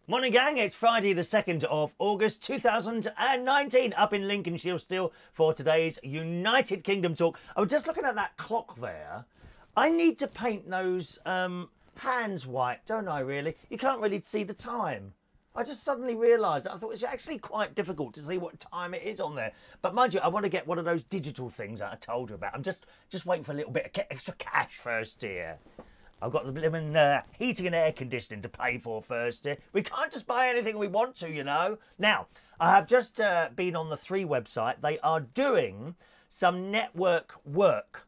Morning gang, it's Friday the 2nd of August 2019 up in Lincolnshire still for today's United Kingdom talk. I was just looking at that clock there. I need to paint those hands white, don't I really? You can't really see the time. I just suddenly realised I thought it's actually quite difficult to see what time it is on there. But mind you, I want to get one of those digital things that I told you about. I'm just waiting for a little bit of extra cash first here. I've got the living heating and air conditioning to pay for first here. We can't just buy anything we want to, you know. Now, I have just been on the 3 website. They are doing some network work.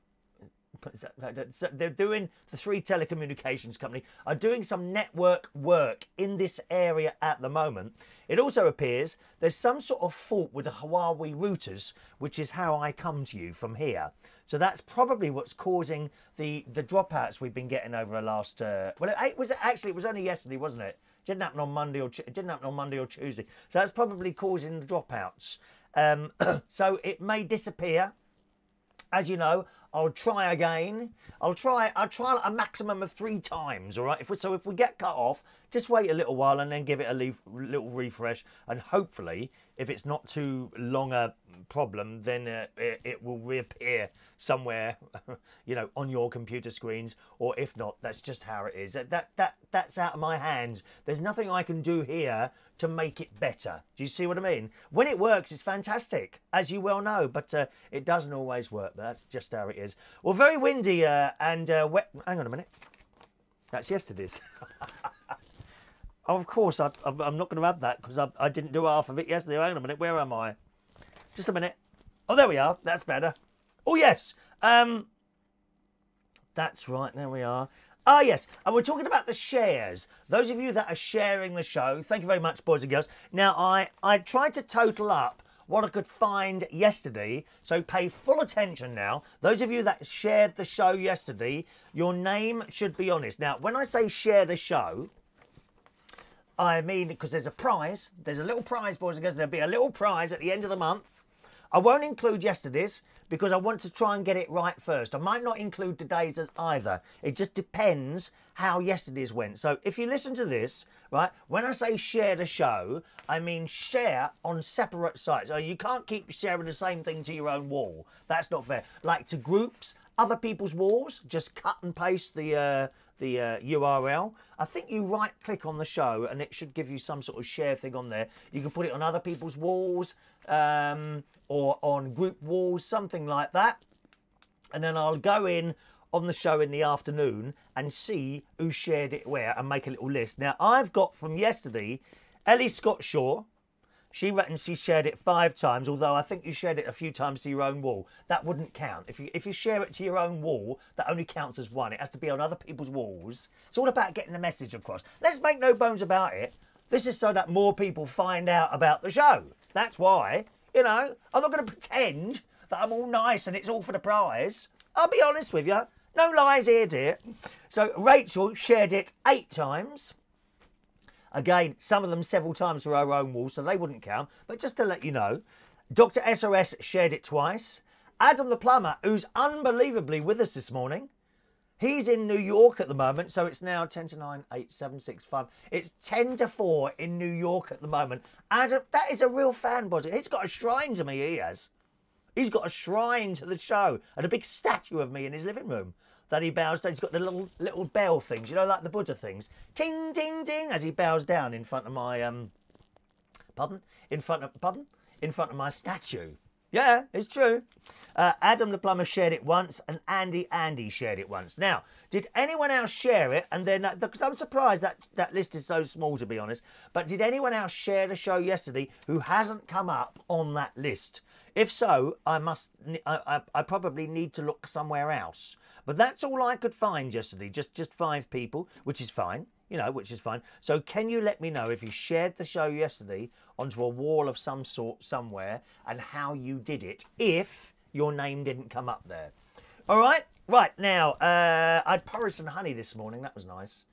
They're doing, the 3 telecommunications company are doing some network work in this area at the moment. It also appears there's some sort of fault with the Huawei routers, which is how I come to you from here. So that's probably what's causing the dropouts we've been getting over the last. Well, it was only yesterday, wasn't it? It didn't happen on Monday or Tuesday. So that's probably causing the dropouts. So it may disappear. As you know, I'll try again. I'll try a maximum of 3 times, all right? If we get cut off, just wait a little while and then give it a little refresh. And hopefully, if it's not too long a problem, then it will reappear somewhere, you know, on your computer screens. Or if not, that's just how it is. That's out of my hands. There's nothing I can do here to make it better. Do you see what I mean? When it works, it's fantastic, as you well know. But it doesn't always work. But that's just how it is. Well, very windy and wet. Hang on a minute. That's yesterday's. Oh, of course, I'm not going to have that because I didn't do half of it yesterday. Hang on a minute. Where am I? Just a minute. Oh, there we are. That's better. Oh, yes. That's right. There we are. Ah, yes. And we're talking about the shares. Those of you that are sharing the show, thank you very much, boys and girls. Now, I tried to total up what I could find yesterday, so pay full attention now. Those of you that shared the show yesterday, your name should be on this. Now, when I say share the show, I mean, because there's a prize. There's a little prize, boys and girls. There'll be a little prize at the end of the month. I won't include yesterday's because I want to try and get it right first. I might not include today's either. It just depends how yesterday's went. So if you listen to this, right, when I say share the show, I mean share on separate sites. So you can't keep sharing the same thing to your own wall. That's not fair. Like to groups, other people's walls, just cut and paste the URL. I think you right click on the show and it should give you some sort of share thing on there. You can put it on other people's walls or on group walls, something like that. And then I'll go in on the show in the afternoon and see who shared it where and make a little list. Now, I've got from yesterday, Ellie Scott Shaw. She reckons she shared it 5 times, although I think you shared it a few times to your own wall. That wouldn't count. If you share it to your own wall, that only counts as 1. It has to be on other people's walls. It's all about getting the message across. Let's make no bones about it. This is so that more people find out about the show. That's why, you know, I'm not going to pretend that I'm all nice and it's all for the prize. I'll be honest with you. No lies here, dear. So Rachel shared it 8 times. Again, some of them several times to her own wall, so they wouldn't count. But just to let you know, Dr. SOS shared it twice. Adam the plumber, who's unbelievably with us this morning, he's in New York at the moment, so it's now 10 to 9, 8, 7, 6, 5. It's 10 to 4 in New York at the moment. Adam, that is a real fan, boys. He's got a shrine to me, he has. He's got a shrine to the show and a big statue of me in his living room that he bows down. He's got the little bell things, you know, like the Buddha things. Ting, ting, ting, as he bows down in front of my, in front of my statue. Yeah, it's true. Adam the plumber shared it once and Andy shared it once. Now, did anyone else share it? And then, because I'm surprised that list is so small, to be honest. But did anyone else share the show yesterday who hasn't come up on that list? If so, I probably need to look somewhere else. But that's all I could find yesterday. Just 5 people, which is fine. You know, which is fine. So can you let me know if you shared the show yesterday onto a wall of some sort somewhere and how you did it if your name didn't come up there? All right. Right, now, I had porridge and honey this morning. That was nice.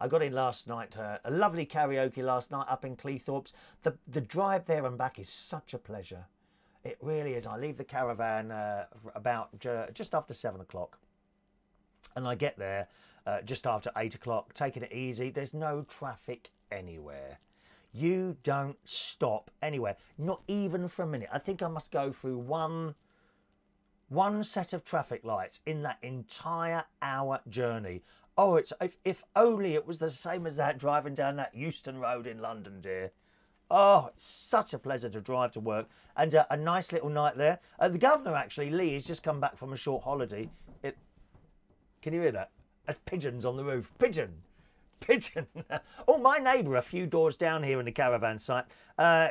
I got in last night, a lovely karaoke last night up in Cleethorpes. The drive there and back is such a pleasure. It really is. I leave the caravan about just after 7 o'clock. And I get there just after 8 o'clock, taking it easy. There's no traffic anywhere. You don't stop anywhere, not even for a minute. I think I must go through one set of traffic lights in that entire hour journey. Oh, it's if only it was the same as that driving down that Euston Road in London, dear. Oh, it's such a pleasure to drive to work, and a nice little night there. The governor, actually, Lee, has just come back from a short holiday. Can you hear that? That's pigeons on the roof. Pigeon. Oh, my neighbour a few doors down here in the caravan site,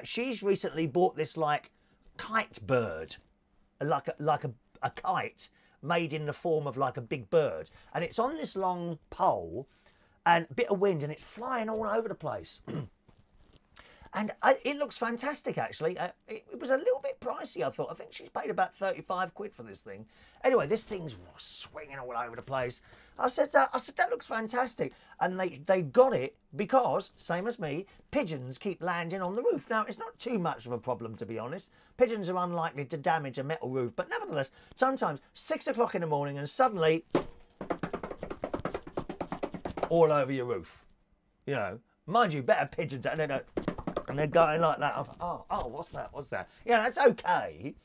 she's recently bought this like kite bird, like a kite made in the form of like a big bird, and it's on this long pole and a bit of wind and it's flying all over the place. And it looks fantastic, actually. It was a little bit pricey, I thought. I think she's paid about 35 quid for this thing. Anyway, this thing's swinging all over the place. I said, that looks fantastic. And they got it because, same as me, pigeons keep landing on the roof. Now, it's not too much of a problem, to be honest. Pigeons are unlikely to damage a metal roof. But nevertheless, sometimes 6 o'clock in the morning and suddenly all over your roof. You know, mind you, better pigeons. And they're going like that. Oh, what's that? Yeah, that's okay.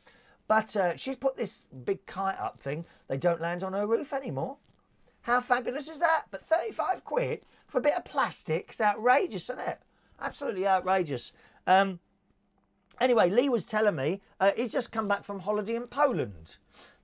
But she's put this big kite up thing. They don't land on her roof anymore. How fabulous is that? But 35 quid for a bit of plastic is outrageous, isn't it? Absolutely outrageous. Anyway, Lee was telling me he's just come back from holiday in Poland.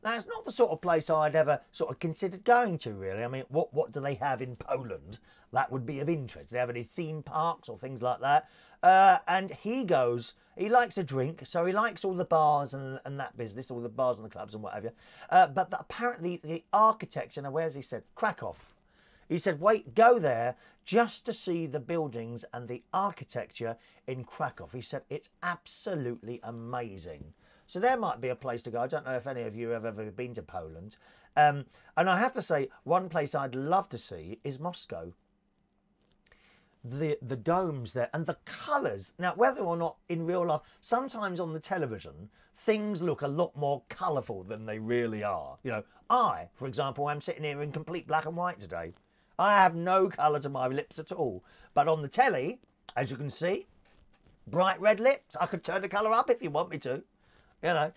Now, it's not the sort of place I'd ever sort of considered going to, really. I mean, what do they have in Poland that would be of interest? Do they have any theme parks or things like that? And he likes a drink, so he likes all the bars and that business, all the bars and the clubs and whatever. But apparently the architecture, now where's he said? Krakow. He said, wait, go there just to see the buildings and the architecture in Krakow. He said, it's absolutely amazing. So there might be a place to go. I don't know if any of you have ever been to Poland. And I have to say, one place I'd love to see is Moscow. The domes there and the colours. Now, whether or not in real life, sometimes on the television, things look a lot more colourful than they really are. You know, I, for example, am sitting here in complete black and white today. I have no colour to my lips at all. But on the telly, as you can see, bright red lips. I could turn the colour up if you want me to. You know,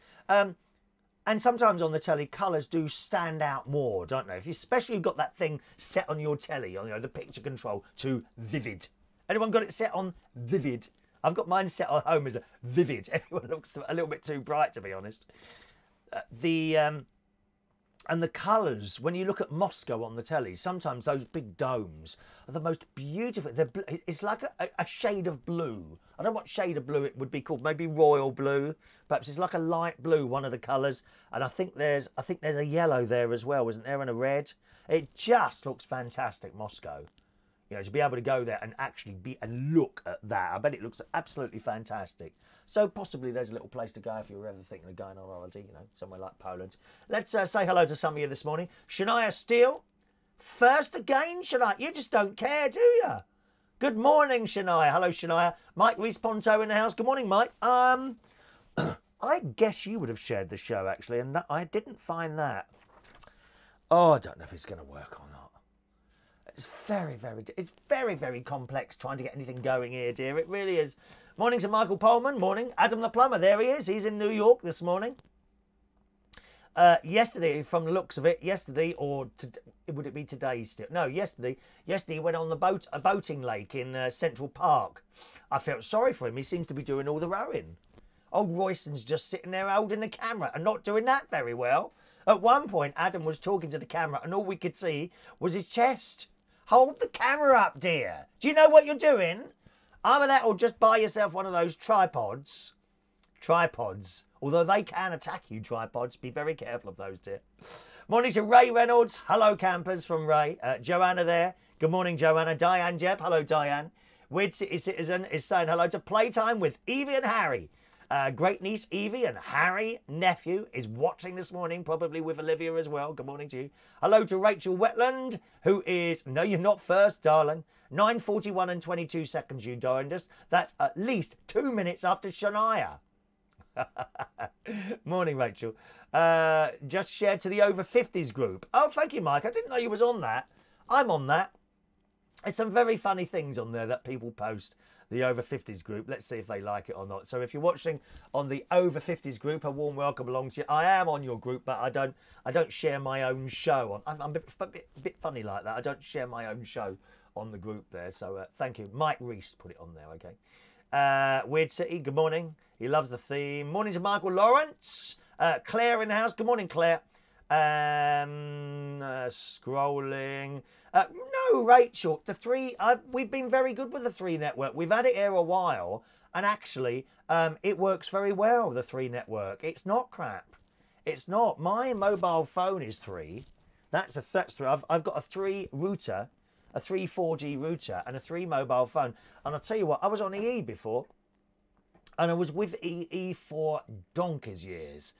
and sometimes on the telly, colours do stand out more, don't they? If you especially got that thing set on your telly, on, you know, the picture control to vivid. Anyone got it set on vivid? I've got mine set on home as a vivid. Everyone looks a little bit too bright, to be honest. And the colours, when you look at Moscow on the telly, sometimes those big domes are the most beautiful. It's like a shade of blue. I don't know what shade of blue it would be called. Maybe royal blue. Perhaps it's like a light blue, one of the colours. And I think there's a yellow there as well, isn't there? And a red. It just looks fantastic, Moscow. You know, to be able to go there and actually and look at that. I bet it looks absolutely fantastic. So possibly there's a little place to go if you were ever thinking of going on holiday, you know, somewhere like Poland. Let's say hello to some of you this morning. Shania Steele, first again, Shania. You just don't care, do you? Good morning, Shania. Hello, Shania. Mike Rees-Ponto in the house. Good morning, Mike. I guess you would have shared the show, actually, and I didn't find that. Oh, I don't know if it's going to work or not. It's very, very complex trying to get anything going here, dear. It really is. Morning to Michael Pullman. Morning. Adam the Plumber. There he is. He's in New York this morning. Yesterday, from the looks of it, would it be today still? No, yesterday he went on a boating lake in Central Park. I felt sorry for him. He seems to be doing all the rowing. Old Royston's just sitting there holding the camera and not doing that very well. At one point, Adam was talking to the camera and all we could see was his chest. Hold the camera up, dear. Do you know what you're doing? Either that or just buy yourself one of those tripods. Although they can attack you, tripods. Be very careful of those, dear. Morning to Ray Reynolds. Hello, campers from Ray. Joanna there. Good morning, Joanna. Diane Jebb. Hello, Diane. Weird City Citizen is saying hello to Playtime with Evie and Harry. Great niece Evie and Harry, nephew, is watching this morning, probably with Olivia as well. Good morning to you. Hello to Rachel Wetland, who is, no, you're not first, darling. 9:41 and 22 seconds you joined us. That's at least 2 minutes after Shania. Morning, Rachel. Just shared to the over 50s group. Oh, thank you, Mike. I didn't know you was on that. I'm on that. There's some very funny things on there that people post. The over 50s group. Let's see if they like it or not. So if you're watching on the over 50s group, a warm welcome along to you. I am on your group, but I don't share my own show. I'm a bit funny like that. I don't share my own show on the group there. So thank you. Mike Reese put it on there. Okay. Weird City. Good morning. He loves the theme. Morning to Michael Lawrence. Claire in the house. Good morning, Claire. Scrolling. No, Rachel, the three, we've been very good with the 3 network. We've had it here a while, and actually, it works very well, the 3 network. It's not crap. It's not. My mobile phone is 3. That's 3. I've got a 3 router, a 3 4G router, and a 3 mobile phone. And I'll tell you what, I was on EE before, and I was with EE for donkey's years.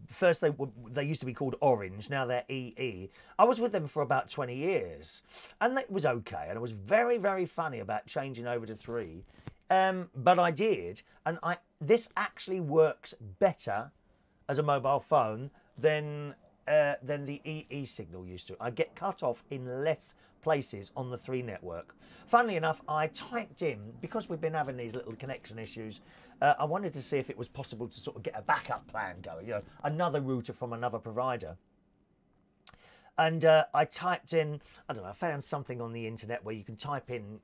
First, they used to be called Orange. Now they're EE. I was with them for about 20 years, and it was okay. And it was very, very funny about changing over to 3. But I did, and this actually works better as a mobile phone than the EE signal used to. I get cut off in less places on the 3 network. Funnily enough, I typed in, because we've been having these little connection issues, I wanted to see if it was possible to sort of get a backup plan going, you know, another router from another provider. And I typed in, I don't know, I found something on the internet where you can type in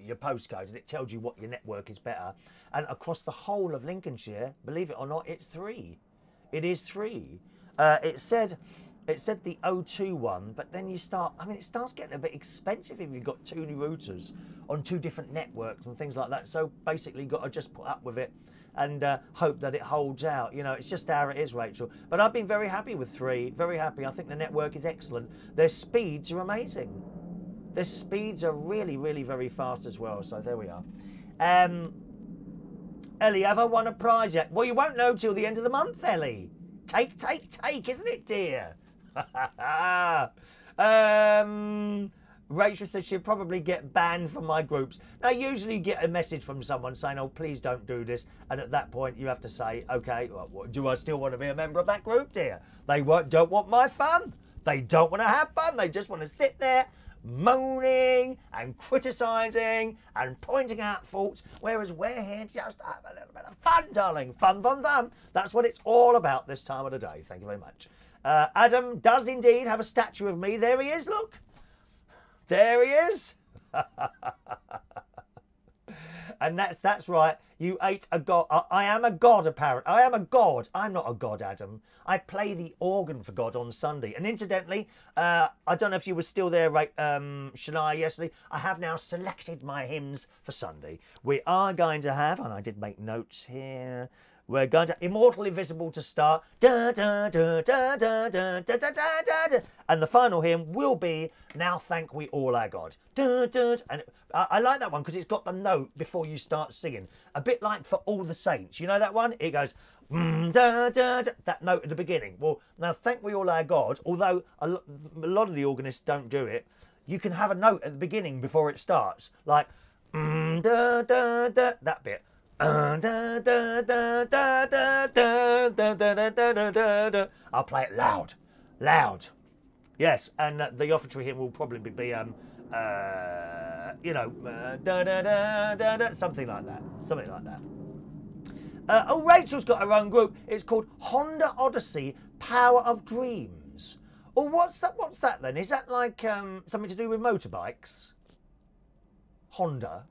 your postcode and it tells you what your network is better. And across the whole of Lincolnshire, believe it or not, it's 3. It is 3. It said the O2 one, but then it starts getting a bit expensive if you've got 2 new routers on 2 different networks and things like that. So basically, got to just put up with it and hope that it holds out. You know, it's just how it is, Rachel. But I've been very happy with 3, very happy. I think the network is excellent. Their speeds are amazing. Their speeds are really, really very fast as well. So there we are. Ellie, have I won a prize yet? Well, you won't know till the end of the month, Ellie. Take, isn't it, dear? Rachel says she'll probably get banned from my groups. Now, usually you get a message from someone saying, oh, please don't do this. And at that point, you have to say, okay, well, do I still want to be a member of that group, dear? They don't want my fun. They don't want to have fun. They just want to sit there moaning and criticising and pointing out faults, whereas we're here just to have a little bit of fun, darling. Fun, fun, fun. That's what it's all about this time of the day. Thank you very much. Adam does indeed have a statue of me. There he is, look. There he is. And that's right. You ate a god. I am a god, apparently. I am a god. I'm not a god, Adam. I play the organ for God on Sunday. And incidentally, I don't know if you were still there, Shania, yesterday. I have now selected my hymns for Sunday. We are going to have, and I did make notes here, we're going to Immortal Invisible to start. Da, da, da, da, da, da, da, da, da, da. And the final hymn will be Now Thank We All Our God. Da, da, and I like that one because it's got the note before you start singing. A bit like For All the Saints. You know that one? It goes, da, da, da, that note at the beginning. Well, Now Thank We All Our God, although a lot of the organists don't do it, you can have a note at the beginning before it starts. Like, da, da, da, that bit. I'll play it loud. Yes, and the offertory hymn will probably be something like that. Oh, Rachel's got her own group. It's called Honda Odyssey Power of Dreams. Oh, what's that then? Is that like something to do with motorbikes? Honda.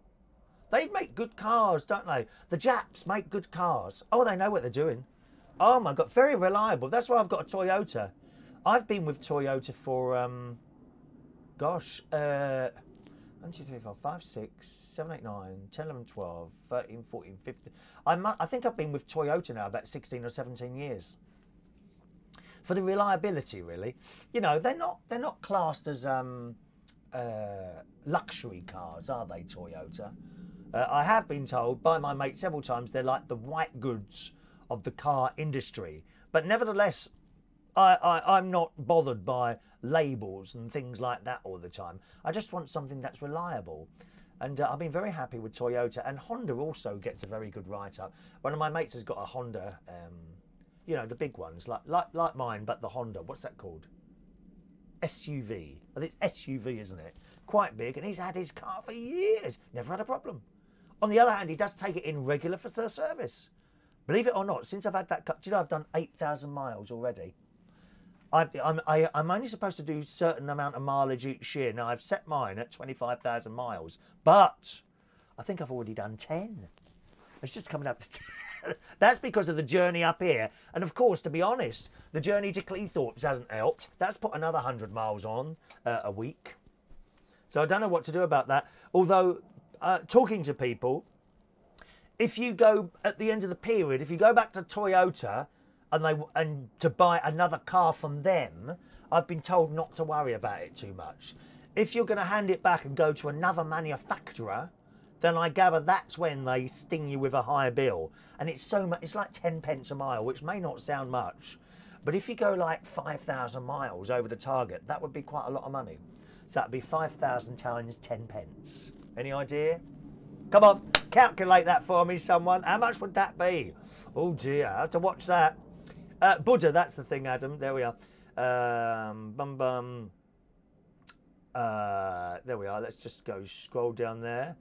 They make good cars, don't they? The Japs make good cars. Oh, they know what they're doing. Oh, my God. Very reliable. That's why I've got a Toyota. I've been with Toyota for, 1, 2, 3, 4, 5, 6, 7, 8, 9, 10, 11, 12, 13, 14, 15. I think I've been with Toyota now about 16 or 17 years. For the reliability, really. You know, they're not classed as luxury cars, are they, Toyota? I have been told by my mate several times they're like the white goods of the car industry. But nevertheless, I'm not bothered by labels and things like that all the time. I just want something that's reliable. And I've been very happy with Toyota. And Honda also gets a very good write-up. One of my mates has got a Honda, you know, the big ones, like mine, but the Honda. What's that called? SUV. I think it's SUV, isn't it? Quite big, and he's had his car for years. Never had a problem. On the other hand, he does take it in regular for the service. Believe it or not, since I've had that car, do you know I've done 8,000 miles already? I'm only supposed to do a certain amount of mileage each year. Now, I've set mine at 25,000 miles, but I think I've already done 10. It's just coming up to 10. That's because of the journey up here. And of course, to be honest, the journey to Cleethorpes hasn't helped. That's put another 100 miles on a week. So I don't know what to do about that. Although, talking to people, if you go at the end of the period, if you go back to Toyota and to buy another car from them, I've been told not to worry about it too much. If you're going to hand it back and go to another manufacturer, then I gather that's when they sting you with a higher bill. And it's so much, it's like 10 pence a mile, which may not sound much. But if you go like 5,000 miles over the target, that would be quite a lot of money. So that'd be 5,000 times 10 pence. Any idea? Come on, calculate that for me, someone. How much would that be? Oh dear, I have to watch that. Buddha, that's the thing, Adam. There we are. There we are. Let's just go scroll down there.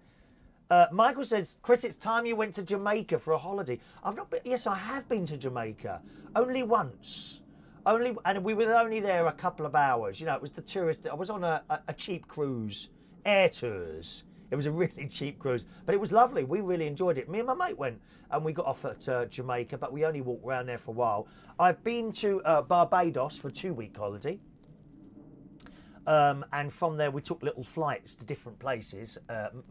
Michael says, Chris, it's time you went to Jamaica for a holiday. I've not been. Yes, I have been to Jamaica. Only once. And we were only there a couple of hours. You know, it was the tourist. I was on a cheap cruise, Air Tours. It was a really cheap cruise, but it was lovely. We really enjoyed it. Me and my mate went, and we got off at Jamaica, but we only walked around there for a while. I've been to Barbados for a 2-week holiday. And from there, we took little flights to different places.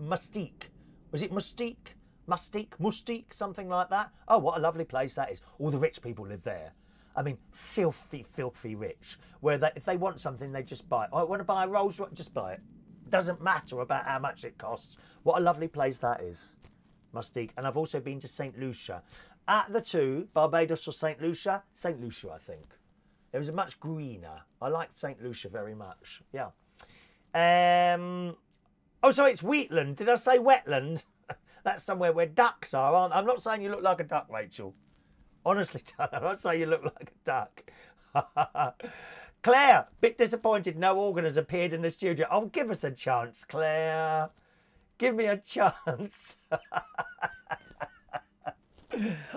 Mustique. Was it Mustique? Mustique, something like that. Oh, what a lovely place that is. All the rich people live there. I mean, filthy, filthy rich. Where if they want something, they just buy it. Oh, I want to buy a Rolls Royce, just buy it. Doesn't matter about how much it costs. What a lovely place that is. Mustique. And I've also been to St. Lucia. At the two, Barbados or St. Lucia? St. Lucia, I think. It was much greener. I liked St. Lucia very much. Yeah. Oh, so it's Wheatland. Did I say wetland? That's somewhere where ducks are, aren't they? I'm not saying you look like a duck, Rachel. Honestly, I'm not saying you look like a duck. Claire, bit disappointed no organ has appeared in the studio. Oh, give us a chance, Claire. Give me a chance.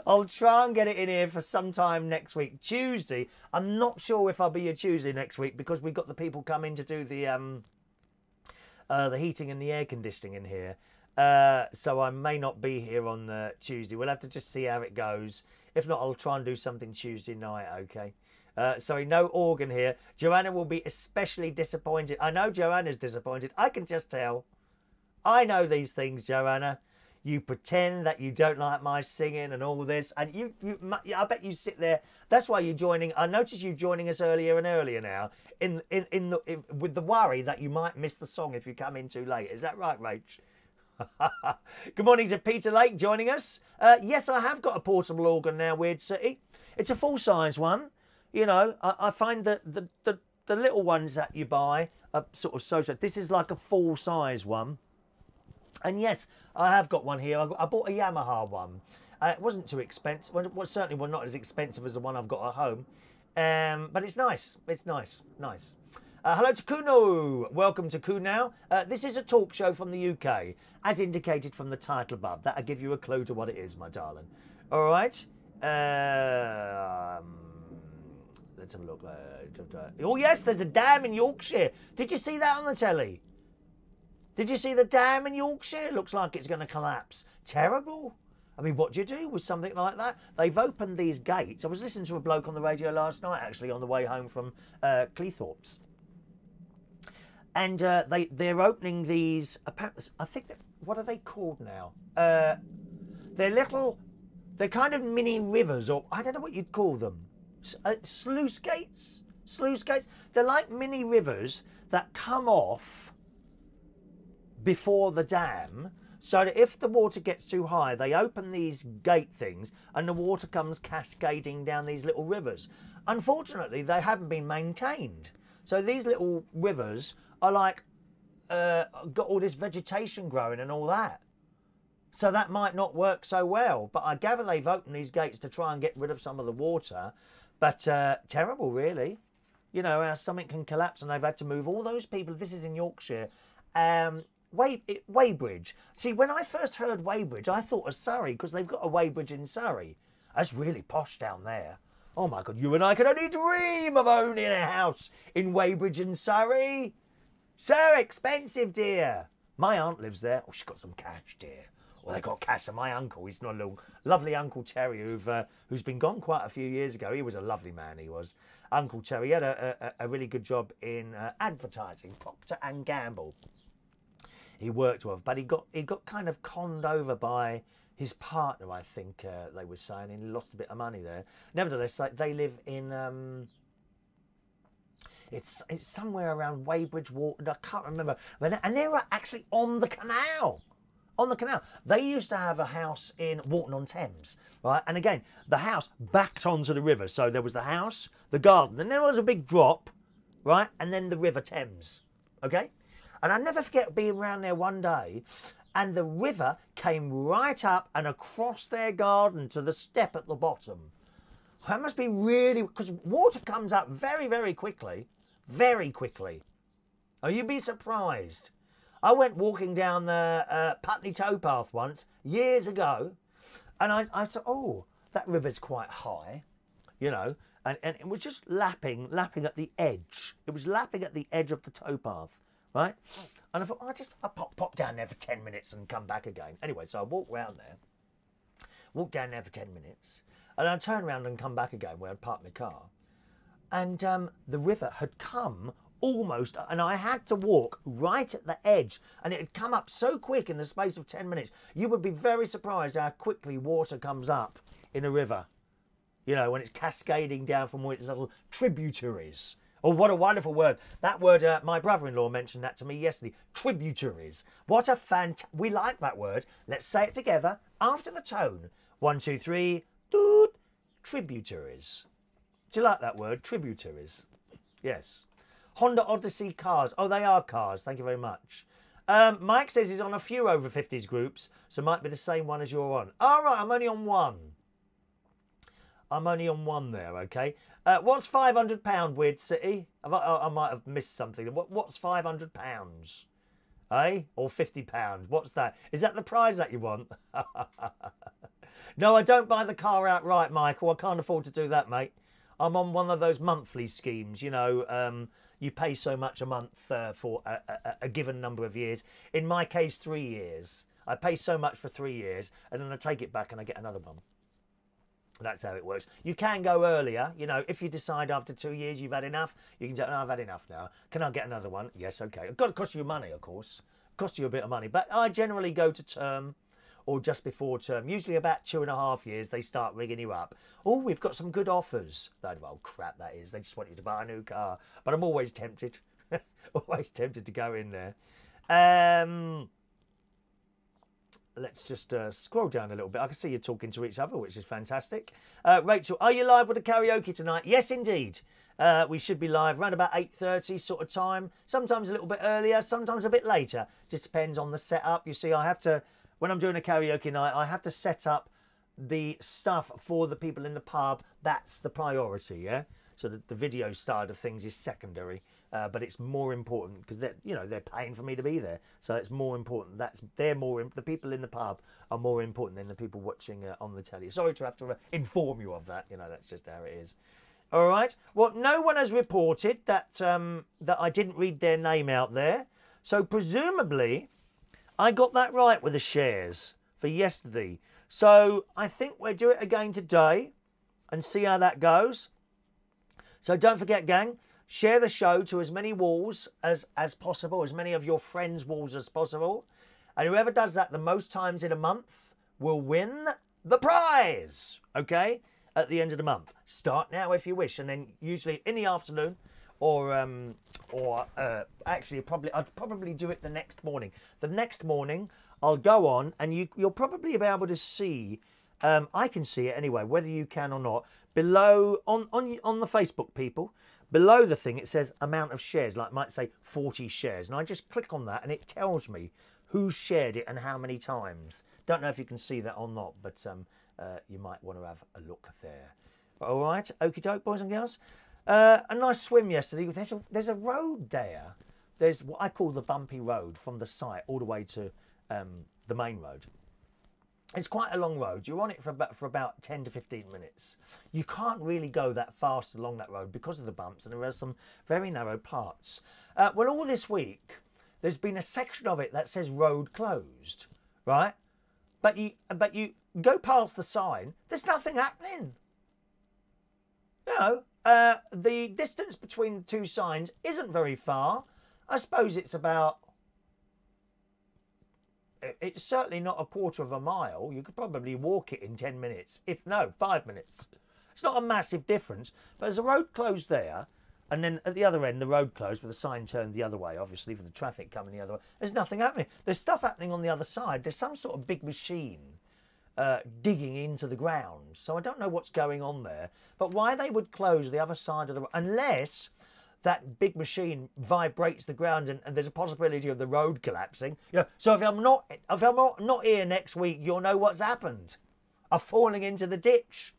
I'll try and get it in here for sometime next week. Tuesday. I'm not sure if I'll be here Tuesday next week because we've got the people coming to do the heating and the air conditioning in here. So I may not be here on the Tuesday. We'll have to just see how it goes. If not, I'll try and do something Tuesday night, okay? Sorry, no organ here. Joanna will be especially disappointed. I know Joanna's disappointed. I can just tell. I know these things, Joanna. You pretend that you don't like my singing and all this, and I bet you sit there. That's why you're joining. I notice you joining us earlier and earlier now, with the worry that you might miss the song if you come in too late. Is that right, Rach? Good morning to Peter Lake joining us. Yes, I have got a portable organ now, Weird City. It's a full-size one. You know, I find that the little ones that you buy are sort of social. This is like a full-size one. And yes, I have got one here. I bought a Yamaha one. It wasn't too expensive. Well, certainly was not as expensive as the one I've got at home. But it's nice. It's nice. Nice. Hello to Kuno. Welcome to Kuno. This is a talk show from the UK, as indicated from the title above. That'll give you a clue to what it is, my darling. All right. Let's have a look. Oh, yes, there's a dam in Yorkshire. Did you see that on the telly? Did you see the dam in Yorkshire? Looks like it's going to collapse. Terrible. I mean, what do you do with something like that? They've opened these gates. I was listening to a bloke on the radio last night, actually, on the way home from Cleethorpes. And they're opening these, I think, what are they called now? They're kind of mini rivers, or I don't know what you'd call them. Sluice gates? Sluice gates? They're like mini rivers that come off before the dam, so that if the water gets too high, they open these gate things and the water comes cascading down these little rivers. Unfortunately, they haven't been maintained. So these little rivers are like, got all this vegetation growing and all that. So that might not work so well. But I gather they've opened these gates to try and get rid of some of the water. But terrible, really. You know, how something can collapse and they've had to move all those people. This is in Yorkshire. Weybridge. See, when I first heard Weybridge, I thought of Surrey because they've got a Weybridge in Surrey. That's really posh down there. Oh my God, you and I can only dream of owning a house in Weybridge in Surrey. So expensive, dear. My aunt lives there. Oh, she's got some cash, dear. Well, they got cash. And my uncle, he's not a little lovely Uncle Terry who's been gone quite a few years ago. He was a lovely man, he was. Uncle Terry, he had a really good job in advertising, Procter and Gamble. He worked with, but he got kind of conned over by his partner, I think they were saying, and he lost a bit of money there. Nevertheless, like, they live in it's somewhere around Weybridge, Walton, I can't remember. And they were actually on the canal. On the canal. They used to have a house in Walton-on-Thames, right? And again, the house backed onto the river. So there was the house, the garden, and there was a big drop, right? And then the River Thames, okay? And I never forget being around there one day, and the river came right up and across their garden to the step at the bottom. That must be really, because water comes up very, very quickly. Very quickly. Oh, you'd be surprised. I went walking down the Putney towpath once, years ago, and I thought, oh, that river's quite high, you know, and it was just lapping at the edge. It was lapping at the edge of the towpath, right? And I thought, oh, I'll pop down there for 10 minutes and come back again. Anyway, so I walked round there, walked down there for 10 minutes, and I turned around and come back again where I'd parked my car. And the river had come almost, and I had to walk right at the edge, and it had come up so quick in the space of 10 minutes. You would be very surprised how quickly water comes up in a river, you know, when it's cascading down from its little tributaries. Oh, what a wonderful word. That word, my brother-in-law mentioned that to me yesterday. Tributaries. What a we like that word. Let's say it together after the tone. 1, 2, 3. Doot. Tributaries. Do you like that word? Tributaries. Yes. Honda Odyssey cars. Oh, they are cars. Thank you very much. Mike says he's on a few over 50s groups, so it might be the same one as you're on. All right, I'm only on one. I'm only on one there, okay? What's £500, Weird City? I might have missed something. What's £500? Eh? Or £50? What's that? Is that the prize that you want? No, I don't buy the car outright, Michael. I can't afford to do that, mate. I'm on one of those monthly schemes, you know, you pay so much a month for a given number of years. In my case, 3 years. I pay so much for 3 years, and then I take it back and I get another one. That's how it works. You can go earlier, you know, if you decide after 2 years you've had enough, you can say, no, I've had enough now. Can I get another one? Yes, okay. It's got to cost you money, of course. Cost you a bit of money. But I generally go to term or just before term. Usually about 2.5 years, they start ringing you up. Oh, we've got some good offers. Oh, crap, that is. They just want you to buy a new car. But I'm always tempted. Always tempted to go in there. Let's just scroll down a little bit. I can see you talking to each other, which is fantastic. Rachel, are you live with the karaoke tonight? Yes, indeed. We should be live around about 8:30 sort of time. Sometimes a little bit earlier, sometimes a bit later. Just depends on the setup. You see, I have to, when I'm doing a karaoke night, I have to set up the stuff for the people in the pub. That's the priority, yeah? So the video side of things is secondary, but it's more important because they're paying for me to be there. So it's more important. The people in the pub are more important than the people watching on the telly. Sorry to have to inform you of that. You know, that's just how it is. All right. Well, no one has reported that that I didn't read their name out there. So presumably, I got that right with the shares for yesterday. So I think we'll do it again today and see how that goes. So don't forget, gang, share the show to as many walls as possible, as many of your friends' walls as possible. And whoever does that the most times in a month will win the prize, okay, at the end of the month. Start now if you wish, and then usually in the afternoon or actually I'd probably do it the next morning. The next morning I'll go on and you'll probably be able to see, I can see it anyway, whether you can or not. Below, on the Facebook, people, below the thing, it says amount of shares, like it might say 40 shares. And I just click on that and it tells me who shared it and how many times. Don't know if you can see that or not, but you might want to have a look there. All right, okie doke, boys and girls. A nice swim yesterday. There's a road there. There's what I call the bumpy road from the site all the way to the main road. It's quite a long road. You're on it for about 10 to 15 minutes. You can't really go that fast along that road because of the bumps, and there are some very narrow parts. Well, all this week, there's been a section of it that says road closed, right? But you go past the sign, there's nothing happening. You know, the distance between the two signs isn't very far. I suppose it's about... It's certainly not a quarter of a mile. You could probably walk it in 10 minutes, if no, 5 minutes. It's not a massive difference, but there's a road closed there, and then at the other end, the road closed with the sign turned the other way, obviously, for the traffic coming the other way. There's nothing happening. There's stuff happening on the other side. There's some sort of big machine digging into the ground. So I don't know what's going on there, but why they would close the other side of the... Unless that big machine vibrates the ground and there's a possibility of the road collapsing. You know, so if I'm not here next week, you'll know what's happened. I'm falling into the ditch.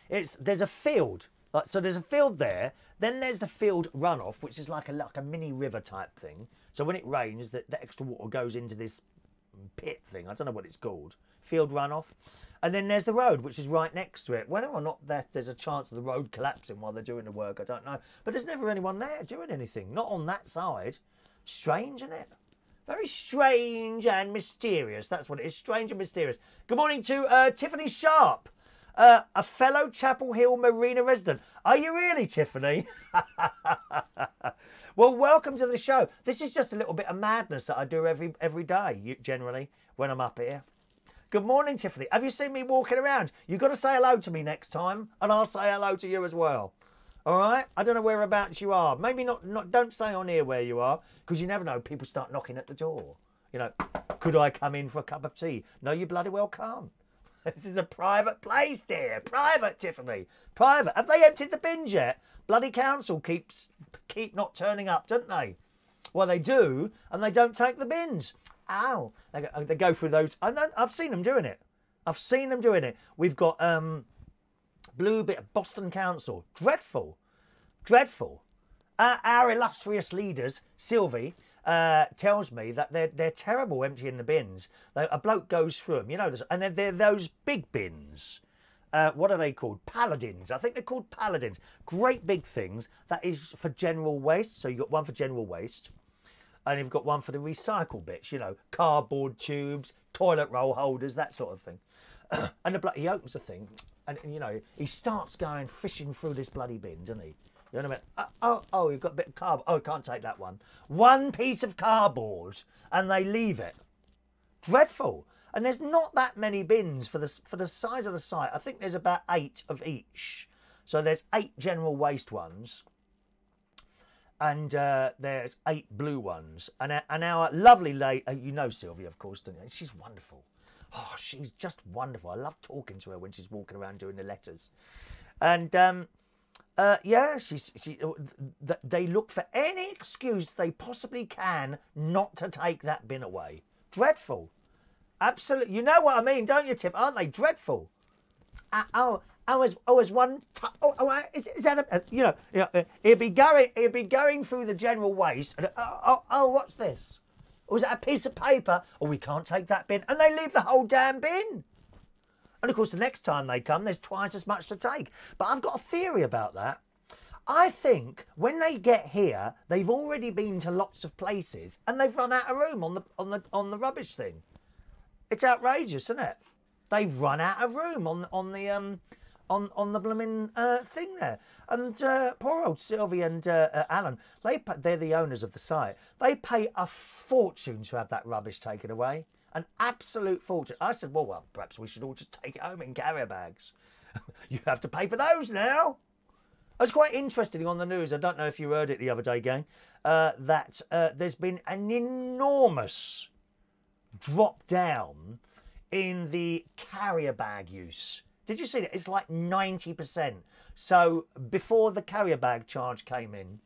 There's a field. So there's a field there. Then there's the field runoff, which is like a mini river type thing. So when it rains, the extra water goes into this pit thing. I don't know what it's called. Field runoff. And then there's the road, which is right next to it. Whether or not there's a chance of the road collapsing while they're doing the work, I don't know. But there's never anyone there doing anything. Not on that side. Strange, isn't it? Very strange and mysterious. That's what it is. Strange and mysterious. Good morning to Tiffany Sharp, a fellow Chapel Hill Marina resident. Are you really, Tiffany? Well, welcome to the show. This is just a little bit of madness that I do every day, generally, when I'm up here. Good morning, Tiffany. Have you seen me walking around? You've got to say hello to me next time, and I'll say hello to you as well. All right? I don't know whereabouts you are. Maybe not. Don't say on here where you are, because you never know. People start knocking at the door. You know, could I come in for a cup of tea? No, you bloody well can't. This is a private place, dear. Private, Tiffany. Private. Have they emptied the bins yet? Bloody council keep not turning up, don't they? Well, they do, and they don't take the bins. Ow. They go through those. I've seen them doing it. I've seen them doing it. We've got Blue Bit, Boston Council. Dreadful. Dreadful. Our illustrious leaders, Sylvie, tells me that they're terrible emptying the bins. A bloke goes through them, you know, and they're those big bins. What are they called? Paladins. I think they're called Paladins. Great big things. That is for general waste. So you've got one for general waste. And you've got one for the recycle bits, you know, cardboard tubes, toilet roll holders, that sort of thing. And he opens the thing, and you know, he starts going fishing through this bloody bin, doesn't he? You know what I mean? Oh, you've got a bit of cardboard. Oh, I can't take that one. One piece of cardboard, and they leave it. Dreadful. And there's not that many bins for the size of the site. I think there's about 8 of each. So there's 8 general waste ones. And there's 8 blue ones. And our lovely lady, you know Sylvia, of course, don't you? She's wonderful. Oh, she's just wonderful. I love talking to her when she's walking around doing the letters. And, yeah, they look for any excuse they possibly can not to take that bin away. Dreadful. Absolutely. You know what I mean, don't you, Tiff? Aren't they dreadful? Is that you know, he'd be going through the general waste. And, what's this? Or is that a piece of paper? Oh, we can't take that bin, and they leave the whole damn bin. And of course, the next time they come, there's twice as much to take. But I've got a theory about that. I think when they get here, they've already been to lots of places, and they've run out of room on the rubbish thing. It's outrageous, isn't it? They've run out of room on the blooming thing there. And poor old Sylvie and Alan, they're the owners of the site. They pay a fortune to have that rubbish taken away. An absolute fortune. I said, well, perhaps we should all just take it home in carrier bags. You have to pay for those now. I was quite interested on the news. I don't know if you heard it the other day, gang, that there's been an enormous drop down in the carrier bag use. Did you see that? It's like 90%. So before the carrier bag charge came in,